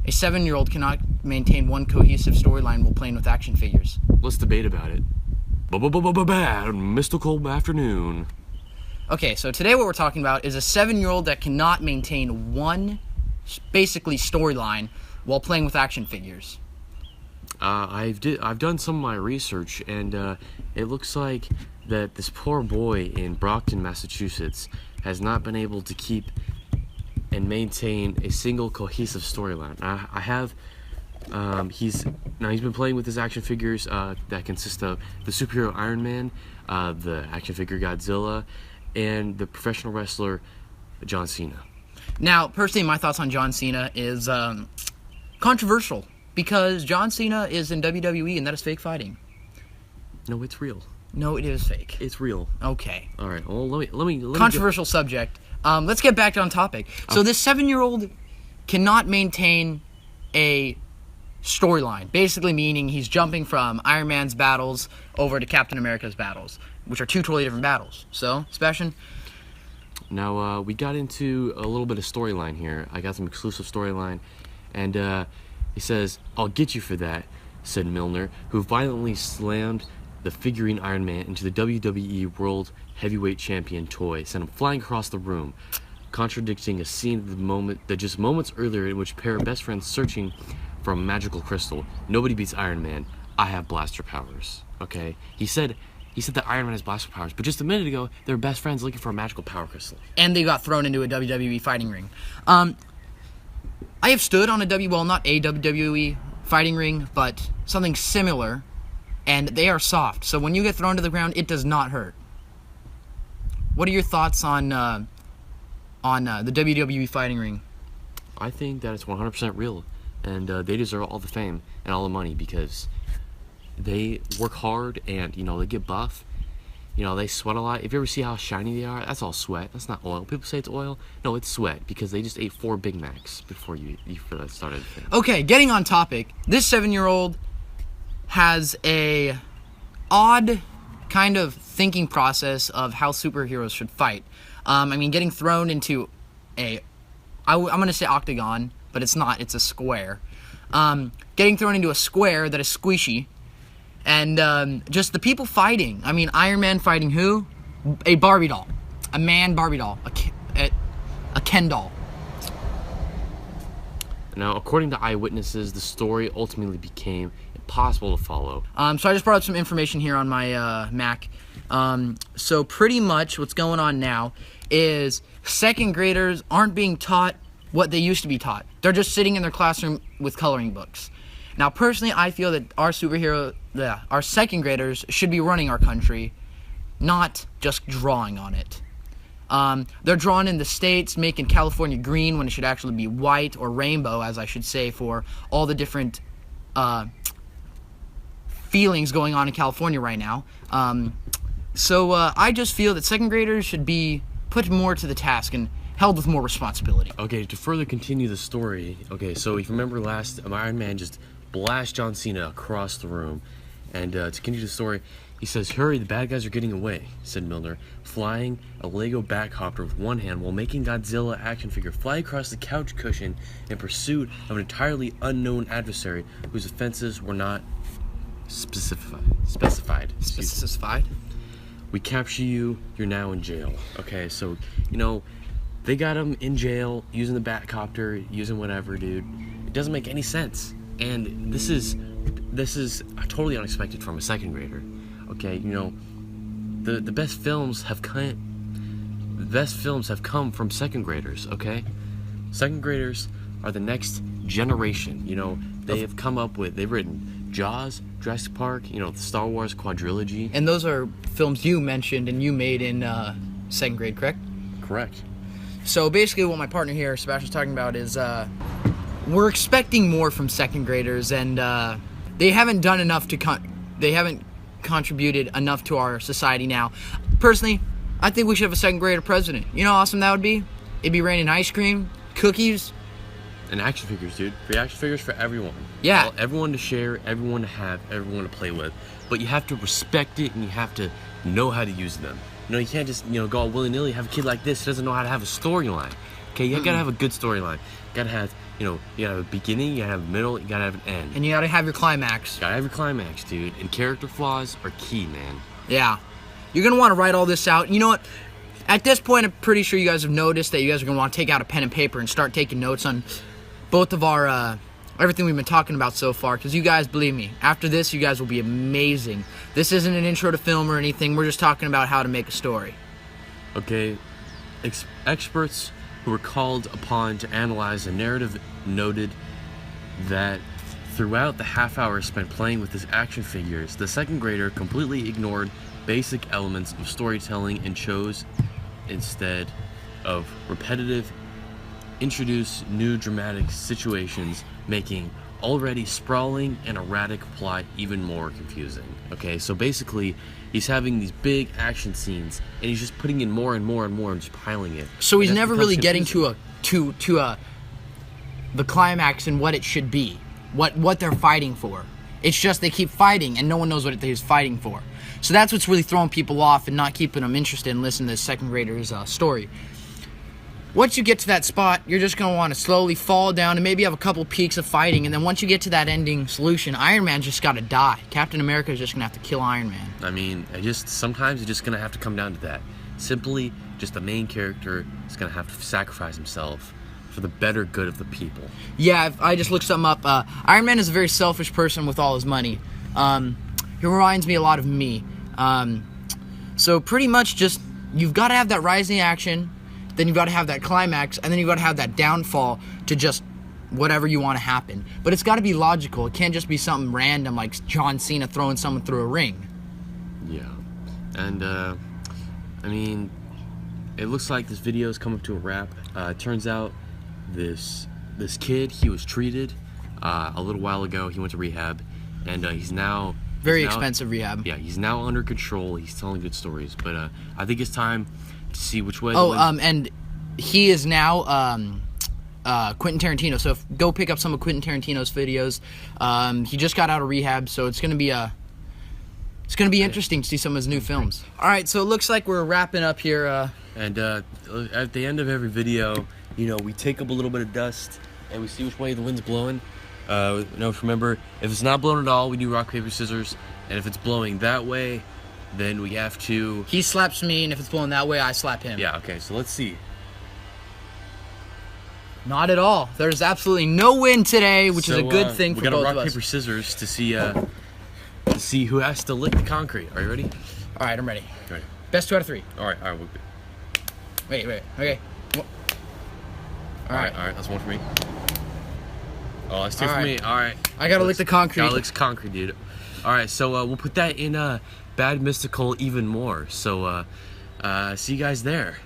a 7-year-old cannot maintain one cohesive storyline while playing with action figures? Let's debate about it. Bad mystical afternoon. Okay, so today what we're talking about is a 7-year-old that cannot maintain one, basically, storyline while playing with action figures. I've done some of my research, and it looks like that this poor boy in Brockton, Massachusetts, has not been able to keep and maintain a single cohesive storyline. He's been playing with his action figures that consist of the superhero Iron Man, the action figure Godzilla, and the professional wrestler John Cena. Now, personally, my thoughts on John Cena is controversial, because John Cena is in WWE and that is fake fighting. No, it's real. No, it is fake. It's real. Okay. All right. Well, let me controversial subject. Let's get back on topic. So this 7-year-old cannot maintain a storyline, basically meaning he's jumping from Iron Man's battles over to Captain America's battles, which are two totally different battles. So, Sebastian? Now, we got into a little bit of storyline here. I got some exclusive storyline, and he says, "I'll get you for that," said Milner, who violently slammed the figurine Iron Man into the WWE World Heavyweight Champion toy, sent him flying across the room, contradicting a scene that just moments earlier in which a pair of best friends searching for a magical crystal. Nobody beats Iron Man. I have blaster powers. Okay? He said that Iron Man has blaster powers, but just a minute ago, they were best friends looking for a magical power crystal. And they got thrown into a WWE fighting ring. I have stood on not a WWE fighting ring, but something similar, and they are soft. So when you get thrown to the ground, it does not hurt. What are your thoughts on the WWE fighting ring? I think that it's 100% real, and they deserve all the fame and all the money because they work hard and, they get buff. They sweat a lot. If you ever see how shiny they are, that's all sweat. That's not oil. People say it's oil. No, it's sweat because they just ate 4 Big Macs before that started. Okay, getting on topic. This 7-year-old has a odd kind of thinking process of how superheroes should fight. Getting thrown into I'm going to say octagon, but it's not. It's a square. Getting thrown into a square that is squishy. And just the people fighting. Iron Man fighting who? A Barbie doll. A man Barbie doll. A Ken doll. Now, according to eyewitnesses, the story ultimately became impossible to follow. So I just brought up some information here on my Mac. So pretty much what's going on now is second graders aren't being taught what they used to be taught. They're just sitting in their classroom with coloring books. Now, personally, I feel that our second graders should be running our country, not just drawing on it. They're drawn in the States, making California green when it should actually be white, or rainbow, as I should say, for all the different feelings going on in California right now. So I just feel that second graders should be put more to the task and held with more responsibility. Okay, to further continue the story, so if you remember last, Iron Man just blast John Cena across the room. And to continue the story, he says, "Hurry, the bad guys are getting away," said Milner, flying a Lego Batcopter with one hand while making Godzilla action figure fly across the couch cushion in pursuit of an entirely unknown adversary whose offenses were not specified. "We capture you, you're now in jail." Okay, so, they got him in jail using the Batcopter, using whatever, dude. It doesn't make any sense. And this is totally unexpected from a second grader. Okay, the best films have come from second graders. Okay, second graders are the next generation. They've written Jaws, Jurassic Park, the Star Wars quadrilogy. And those are films you mentioned and you made in second grade, correct? Correct. So basically what my partner here, Sebastian's talking about is we're expecting more from second graders, and they haven't done enough they haven't contributed enough to our society now. Personally, I think we should have a second grader president. You know how awesome that would be? It'd be raining ice cream, cookies. And action figures, dude. Free action figures for everyone. Yeah. Everyone to share, everyone to have, everyone to play with. But you have to respect it, and you have to know how to use them. You can't just, go all willy-nilly, have a kid like this who doesn't know how to have a storyline. Okay, you gotta have a good storyline. You gotta have you know, you gotta have a beginning, you gotta have a middle, you gotta have an end. And you gotta have your climax. You gotta have your climax, dude. And character flaws are key, man. Yeah. You're gonna want to write all this out. You know what? At this point, I'm pretty sure you guys have noticed that you guys are gonna want to take out a pen and paper and start taking notes on both of our everything we've been talking about so far. Because you guys, believe me, after this, you guys will be amazing. This isn't an intro to film or anything. We're just talking about how to make a story. Okay, experts who were called upon to analyze the narrative noted that throughout the half hour spent playing with his action figures, the second grader completely ignored basic elements of storytelling and chose, instead of repetitive, introduce new dramatic situations, making already sprawling and erratic plot even more confusing. Okay, so basically he's having these big action scenes and he's just putting in more and more and more and just piling it. So he's never really getting to the climax and what it should be, what they're fighting for. It's just they keep fighting and no one knows what he's fighting for. So that's what's really throwing people off and not keeping them interested in listening to this second grader's story. Once you get to that spot, you're just going to want to slowly fall down and maybe have a couple peaks of fighting. And then once you get to that ending solution, Iron Man's just got to die. Captain America is just going to have to kill Iron Man. I mean, sometimes it's just going to have to come down to that. Simply, just the main character is going to have to sacrifice himself for the better good of the people. Yeah, I just looked something up. Iron Man is a very selfish person with all his money. He reminds me a lot of me. So pretty much just, you've got to have that rising action, then you've got to have that climax, and then you've got to have that downfall to just whatever you want to happen. But it's got to be logical. It can't just be something random like John Cena throwing someone through a ring. Yeah. And, I mean, it looks like this video is coming to a wrap. Turns out this kid, he was treated a little while ago. He went to rehab, and he's now... Very expensive rehab. Yeah, he's now under control. He's telling good stories. But I think it's time to see which way... and he is now Quentin Tarantino. So go pick up some of Quentin Tarantino's videos. He just got out of rehab, so it's going to be interesting to see some of his new films. All right, so it looks like we're wrapping up here. And at the end of every video, you know, we take up a little bit of dust and we see which way the wind's blowing. Remember, if it's not blowing at all, we do rock, paper, scissors. And if it's blowing that way, then we have to... He slaps me, and if it's blowing that way, I slap him. Yeah, okay, so let's see. Not at all. There's absolutely no wind today, which is a good thing for both of us. We gotta rock, paper, scissors to see who has to lick the concrete. Are you ready? All right, I'm ready. Ready. Best 2 out of 3. All right. Wait, okay. All right, that's 1 for me. Oh, that's 2 for me. All right. I gotta lick the concrete. Gotta lick the concrete, dude. All right, so we'll put that in Bad Mystical even more. So see you guys there.